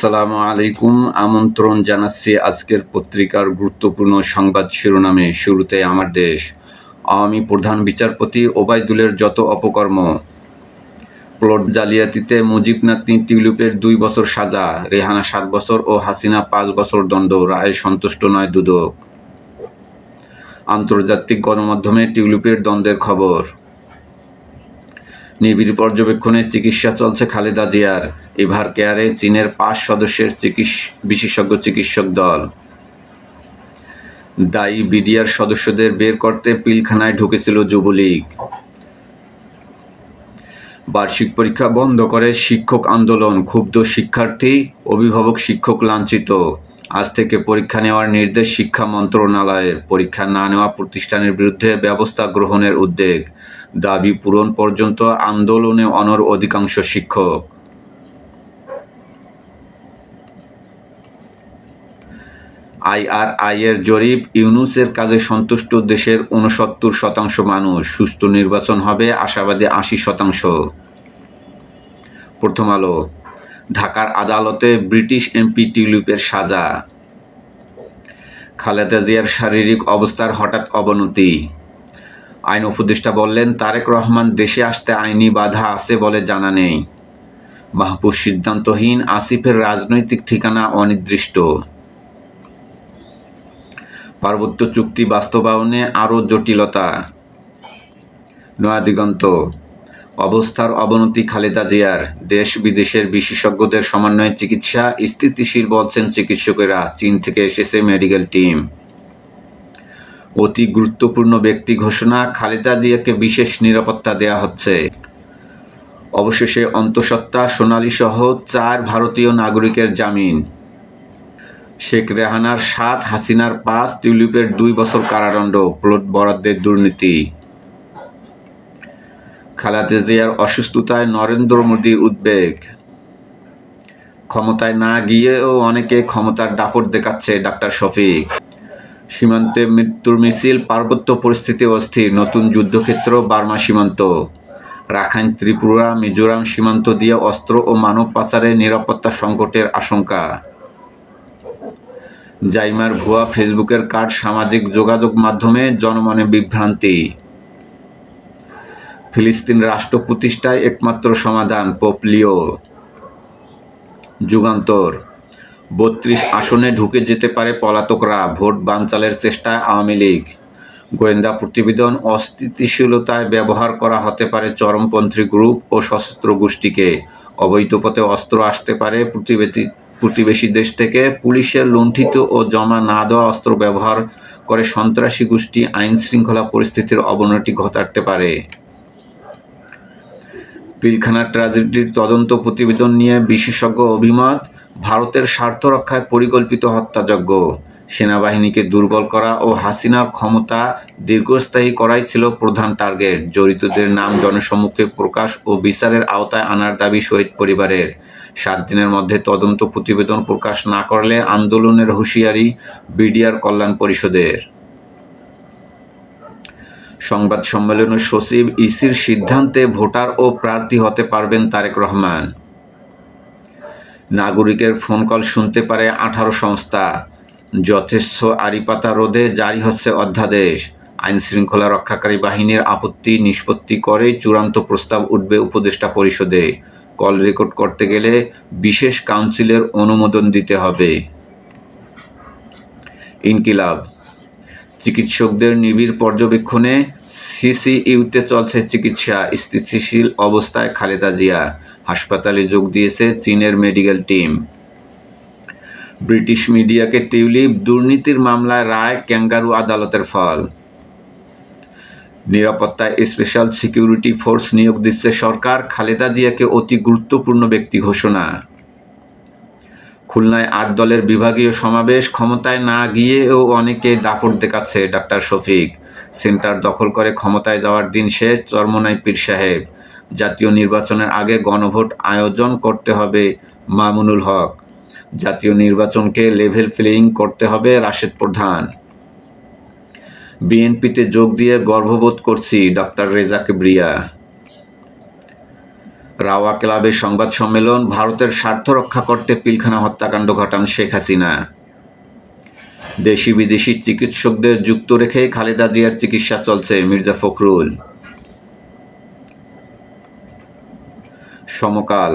আসসালামু আলাইকুম। আমন্ত্রণ জানাচ্ছি আজকের পত্রিকার গুরুত্বপূর্ণ সংবাদ শিরোনামে। শুরুতে আমার দেশ। আওয়ামী প্রধান বিচারপতি ওবায়দুলের যত অপকর্ম। প্লট জালিয়াতিতে মুজিব নাতনি টিউলিপের 2 বছর সাজা, রেহানা 7 বছর ও হাসিনা 5 বছর দণ্ড, রায়ে সন্তুষ্ট নয় দুদক। আন্তর্জাতিক গণমাধ্যমে টিউলিপের দ্বন্দ্বের খবর। নিবিড় পর্যবেক্ষণে চিকিৎসা চলছে খালেদা জিয়ার। এভার কেয়ারে চীনের 5 সদস্যের বিশেষজ্ঞ চিকিৎসক দল। দায়ী বিডিআর সদস্যদের বের করতে পিলখানায় ঢুকেছিল যুবলীগ। বার্ষিক পরীক্ষা বন্ধ করে শিক্ষক আন্দোলন, ক্ষুব্ধ শিক্ষার্থী, অভিভাবক শিক্ষক লাঞ্ছিত। আজ থেকে পরীক্ষা নেওয়ার নির্দেশ শিক্ষা মন্ত্রণালয়ের। পরীক্ষা না নেওয়া প্রতিষ্ঠানের বিরুদ্ধে ব্যবস্থা গ্রহণের উদ্যোগ। দাবি পূরণ পর্যন্ত আন্দোলনে অনড় অধিকাংশ শিক্ষক। আইআরআই-এর জরিপ, ইউনূসের কাজে সন্তুষ্ট দেশের ৬৯% মানুষ। সুষ্ঠু নির্বাচন হবে আশাবাদী ৮০%। প্রথম আলো। ঢাকার আদালতে ব্রিটিশ এমপি টিউলিপের সাজা। খালেদা জিয়ার শারীরিক অবস্থার হঠাৎ অবনতি। আইন উপদেষ্টা বললেন, তারেক রহমান দেশে আসতে আইনি বাধা আছে বলে জানা নেই। মাহফুজ সিদ্ধান্তহীন, আসিফের রাজনৈতিক ঠিকানা অনির্দিষ্ট। পার্বত্য চুক্তি বাস্তবায়নে আরও জটিলতা। নয়াদিগন্ত। অবস্থার অবনতি খালেদা জিয়ার, দেশ বিদেশের বিশেষজ্ঞদের সমন্বয়ে চিকিৎসা স্থিতিশীল বলছেন চিকিৎসকেরা। চীন থেকে এসেছে মেডিকেল টিম। অতি গুরুত্বপূর্ণ ব্যক্তি ঘোষণা, খালেদা জিয়াকে বিশেষ নিরাপত্তা দেয়া হচ্ছে। অবশেষে অন্তঃসত্ত্বা সোনালীসহ 4 ভারতীয় নাগরিকের জামিন। শেখ রেহানার 7, হাসিনার 5, টিউলিপের 2 বছর কারাদণ্ড। প্লট বরাদ্দের দুর্নীতি। খালেদা জিয়ার অসুস্থতায় নরেন্দ্র মোদির উদ্বেগ। ক্ষমতায় না গিয়েও অনেকে ক্ষমতার দাপট দেখাচ্ছে, ডাক্তার শফিক। সীমান্তে মৃত্যুর মিছিল, পার্বত্য পরিস্থিতি অস্থির, নতুন যুদ্ধক্ষেত্র বার্মা সীমান্ত। রাখাইন, ত্রিপুরা, মিজোরাম সীমান্ত দিয়ে অস্ত্র ও মানব পাচারে নিরাপত্তা সংকটের আশঙ্কা। জাইমার ভুয়া ফেসবুকের কার্ড, সামাজিক যোগাযোগ মাধ্যমে জনমনে বিভ্রান্তি। ফিলিস্তিন রাষ্ট্র প্রতিষ্ঠায় একমাত্র সমাধান, পোপ লিও। যুগান্তর। 32 আসনে ঢুকে যেতে পারে পলাতকরা, ভোট বানচালের চেষ্টায় আওয়ামী লীগ। গোয়েন্দা প্রতিবেদন, অস্থিতিশীলতায় ব্যবহার করা হতে পারে চরমপন্থী গ্রুপ ও সশস্ত্র গোষ্ঠীকে। অবৈধ পথে অস্ত্র আসতে পারে প্রতিবেশী দেশ থেকে। পুলিশের লুণ্ঠিত ও জমা না দেওয়া অস্ত্র ব্যবহার করে সন্ত্রাসী গোষ্ঠী আইন শৃঙ্খলা পরিস্থিতির অবনতি ঘটাতে পারে। পিলখানা ট্র্যাজেডির তদন্ত প্রতিবেদন নিয়ে বিশেষজ্ঞ অভিমত, ভারতের স্বার্থ রক্ষায় পরিকল্পিত হত্যাযজ্ঞ। সেনাবাহিনীকে দুর্বল করা ও হাসিনার ক্ষমতা দীর্ঘস্থায়ী করাই ছিল প্রধান টার্গেট। জড়িতদের নাম জনসম্মুখে প্রকাশ ও বিচারের আওতায় আনার দাবি শহীদ পরিবারের। 7 দিনের মধ্যে তদন্ত প্রতিবেদন প্রকাশ না করলে আন্দোলনের হুঁশিয়ারি বিডিআর কল্যাণ পরিষদের। সংবাদ সম্মেলনে সচিব, ইসির সিদ্ধান্তে ভোটার ও প্রার্থী হতে পারবেন তারেক রহমান। নাগরিকের ফোন কল শুনতে পারে 18 সংস্থা। যথেচ্ছ আড়িপাতা রোধে জারি হচ্ছে অধ্যাদেশ। আইন শৃঙ্খলা রক্ষাকারী বাহিনীর আপত্তি নিষ্পত্তি করেই চূড়ান্ত প্রস্তাব উঠবে উপদেষ্টা পরিষদে। কল রেকর্ড করতে গেলে বিশেষ কাউন্সিলের অনুমোদন দিতে হবে। ইনকিলাব। চিকিৎসকদের নিবিড় পর্যবেক্ষণে সিসিইউতে চলছে চিকিৎসা, স্থিতিশীল অবস্থায় খালেদা জিয়া। হাসপাতালে যোগ দিয়েছে চীনের মেডিকেল টিম। ব্রিটিশ মিডিয়াকে টিউলিপ দুর্নীতির মামলায় রায়, ক্যাঙ্গারু আদালতের ফল। নিরাপত্তায় স্পেশাল সিকিউরিটি ফোর্স নিয়োগ দিচ্ছে সরকার, খালেদা জিয়াকে অতি গুরুত্বপূর্ণ ব্যক্তি ঘোষণা। খুলনায় 8 দলের বিভাগীয় সমাবেশ, ক্ষমতায় না গিয়েও অনেকে দাপট দেখাচ্ছে, ডাক্তার শফিক। সেন্টার দখল করে ক্ষমতায় যাওয়ার দিন শেষ, চরমোনাই পীর সাহেব। জাতীয় নির্বাচনের আগে গণভোট আয়োজন করতে হবে, মামুনুল হক। জাতীয় নির্বাচনকে লেভেল প্লেয়িং করতে হবে, রাশেদ প্রধান। বিএনপিতে যোগ দিয়ে গর্ববোধ করছি, ডক্টর রেজা কিবরিয়া। রাওয়া ক্লাবে সংবাদ সম্মেলন, ভারতের স্বার্থ রক্ষা করতে পিলখানা হত্যাকাণ্ড ঘটান শেখ হাসিনা। দেশি বিদেশি চিকিৎসকদের যুক্ত রেখে খালেদা জিয়ার চিকিৎসা চলছে, মির্জা ফখরুল। সমকাল,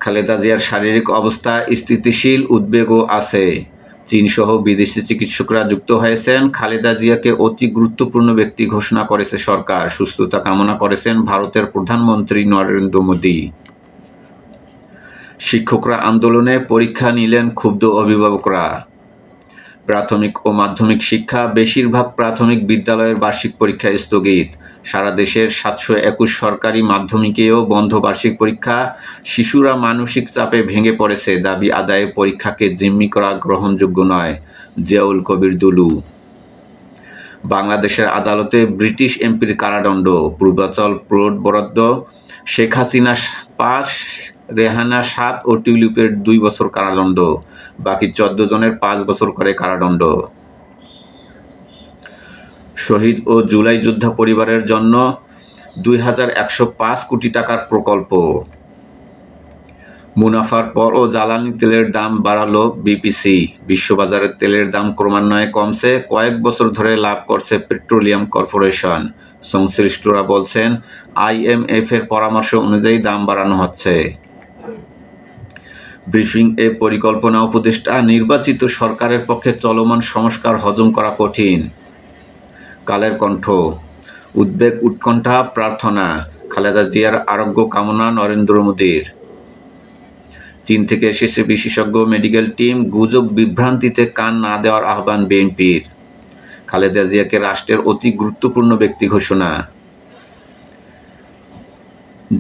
খালেদা জিয়ার শারীরিক অবস্থা স্থিতিশীল, উদ্বেগও আছে। চীনসহ বিদেশি চিকিৎসকরা যুক্ত হয়েছেন। খালেদা জিয়াকে অতি গুরুত্বপূর্ণ ব্যক্তি ঘোষণা করেছে সরকার। সুস্থতা কামনা করেছেন ভারতের প্রধানমন্ত্রী নরেন্দ্র মোদী। শিক্ষকরা আন্দোলনে, পরীক্ষা নিলেন ক্ষুব্ধ অভিভাবকরা। প্রাথমিক ও মাধ্যমিক শিক্ষা, বেশিরভাগ প্রাথমিক বিদ্যালয়ের বার্ষিক পরীক্ষা স্থগিত। সারা দেশের 721 সরকারি মাধ্যমিকেও বন্ধ বার্ষিক পরীক্ষা। শিশুরা মানসিক চাপে ভেঙে পড়েছে, দাবি আদায়ে পরীক্ষাকে জিম্মি করা গ্রহণযোগ্য নয়। জিয়াউল কবির দুলু। বাংলাদেশের আদালতে ব্রিটিশ এমপির কারাদণ্ড, পূর্বাচল প্লট বরাদ্দ। শেখ হাসিনা 5, রেহানা 7 ও টিউলিপের 2 বছর কারাদণ্ড। বাকি 14 জনের 5 বছর করে কারাদণ্ড। শহীদ ও জুলাই যোদ্ধা পরিবারের জন্য 2105 কোটি টাকার প্রকল্প। মুনাফার পরও জ্বালানি তেলের দাম বাড়ালো বিপিসি। বিশ্ববাজারে তেলের দাম ক্রমান্বয়ে কমছে, কয়েক বছর ধরে লাভ করছে পেট্রোলিয়াম কর্পোরেশন। সংশ্লিষ্টরা বলছেন, IMF এর পরামর্শ অনুযায়ী দাম বাড়ানো হচ্ছে। ব্রিফিং এ পরিকল্পনা উপদেষ্টা, নির্বাচিত সরকারের পক্ষে চলমান সংস্কার হজম করা কঠিন। কালের কণ্ঠ, উদ্বেগ, উৎকণ্ঠা, প্রার্থনা। খালেদা জিয়ার আরোগ্য কামনা নরেন্দ্র মোদীর। চীন থেকে এসেছে বিশেষজ্ঞ মেডিকেল টিম, গুজব বিভ্রান্তিতে কান না দেওয়ার আহ্বান বিএনপির। খালেদা জিয়াকে রাষ্ট্রের অতি গুরুত্বপূর্ণ ব্যক্তি ঘোষণা।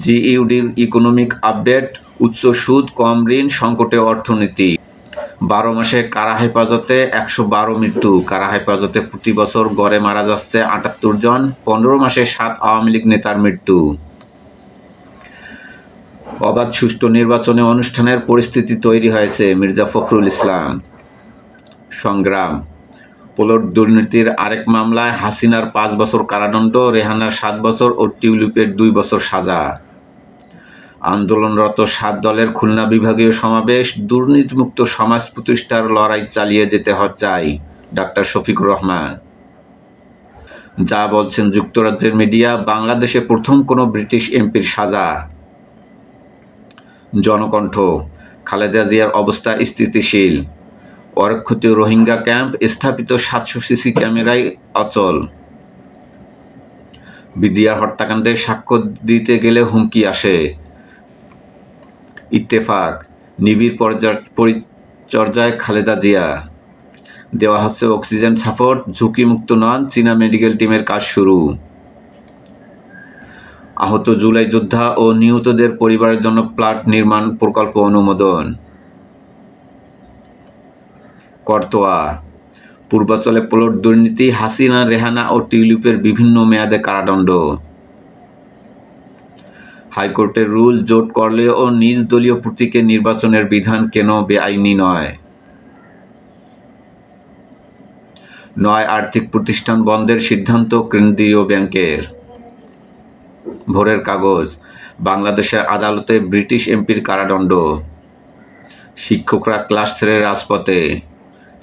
জিইউডির ইকোনমিক আপডেট, উচ্চ সুদ, কম ঋণ, সংকটে অর্থনীতি। 12 মাসে কারা হেফাজতে 112 মৃত্যু। কারা হেফাজতে প্রতি বছর গড়ে মারা যাচ্ছে 78 জন। 15 মাসে 7 আওয়ামী লীগ নেতার মৃত্যু। অবাধ সুষ্ঠু নির্বাচনে অনুষ্ঠানের পরিস্থিতি তৈরি হয়েছে, মির্জা ফখরুল ইসলাম। সংগ্রাম, প্লট দুর্নীতির আরেক মামলায় হাসিনার 5 বছর কারাদণ্ড, রেহানার 7 বছর ও টিউলিপের 2 বছর সাজা। আন্দোলনরত 7 দলের খুলনা বিভাগীয় সমাবেশ, দুর্নীতিমুক্ত সমাজ প্রতিষ্ঠার লড়াই চালিয়ে যেতে চাই, ডাক্তার শফিকুর রহমান। যা বলছেন যুক্তরাজ্যের মিডিয়া, বাংলাদেশে প্রথম কোনো ব্রিটিশ এমপির সাজা। জনকণ্ঠ, খালেদা জিয়ার অবস্থা স্থিতিশীল। অরক্ষিত রোহিঙ্গা ক্যাম্প, স্থাপিত 700 সিসি ক্যামেরায় অচল। বিডিআর হত্যাকাণ্ডে সাক্ষ্য দিতে গেলে হুমকি আসে। ইত্তেফাক, নিবিড় পরিচর্যায় খালেদা জিয়া। দেওয়া হচ্ছে অক্সিজেন সাপোর্ট, ঝুঁকিমুক্ত নন, চীনা মেডিকেল টিমের কাজ শুরু। আহত জুলাই যোদ্ধা ও নিহতদের পরিবারের জন্য প্লট নির্মাণ প্রকল্প অনুমোদন। করতোয়া, পূর্বাচলে প্লট দুর্নীতি, হাসিনা, রেহানা ও টিউলিপের বিভিন্ন মেয়াদে কারাদণ্ড। হাইকোর্টের রুল, জোট করলেও নিজ দলীয় প্রতীকে নির্বাচনের বিধান কেন বেআইনি নয়। 9 আর্থিক প্রতিষ্ঠান বন্ধের সিদ্ধান্ত কেন্দ্রীয় ব্যাংকের। ভোরের কাগজ, বাংলাদেশের আদালতে ব্রিটিশ এমপির কারাদণ্ড। শিক্ষকরা ক্লাস ছেড়ে রাজপথে।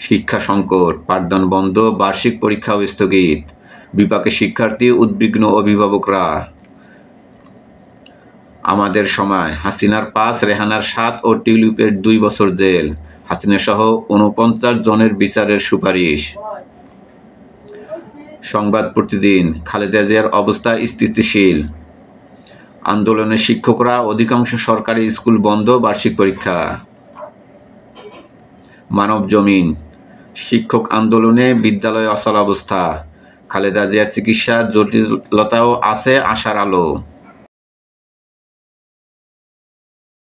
শিক্ষা সংকট, পাঠদান বন্ধ, বার্ষিক পরীক্ষাও স্থগিত। বিপাকে শিক্ষার্থী, উদ্বিগ্ন অভিভাবকরা। আমাদের সময়, হাসিনার 5, রেহানার 7 ও টিউলিপের 2 বছর জেল। হাসিনা সহ 49 জনের বিচারের সুপারিশ। সংবাদ প্রতিদিন, খালেদা জিয়ার অবস্থা স্থিতিশীল। আন্দোলনে শিক্ষকরা, অধিকাংশ সরকারি স্কুল বন্ধ, বার্ষিক পরীক্ষা। মানব জমিন, শিক্ষক আন্দোলনে বিদ্যালয়ে অচলাবস্থা। খালেদা জিয়ার চিকিৎসা জটিলতাও আছে, আশার আলো।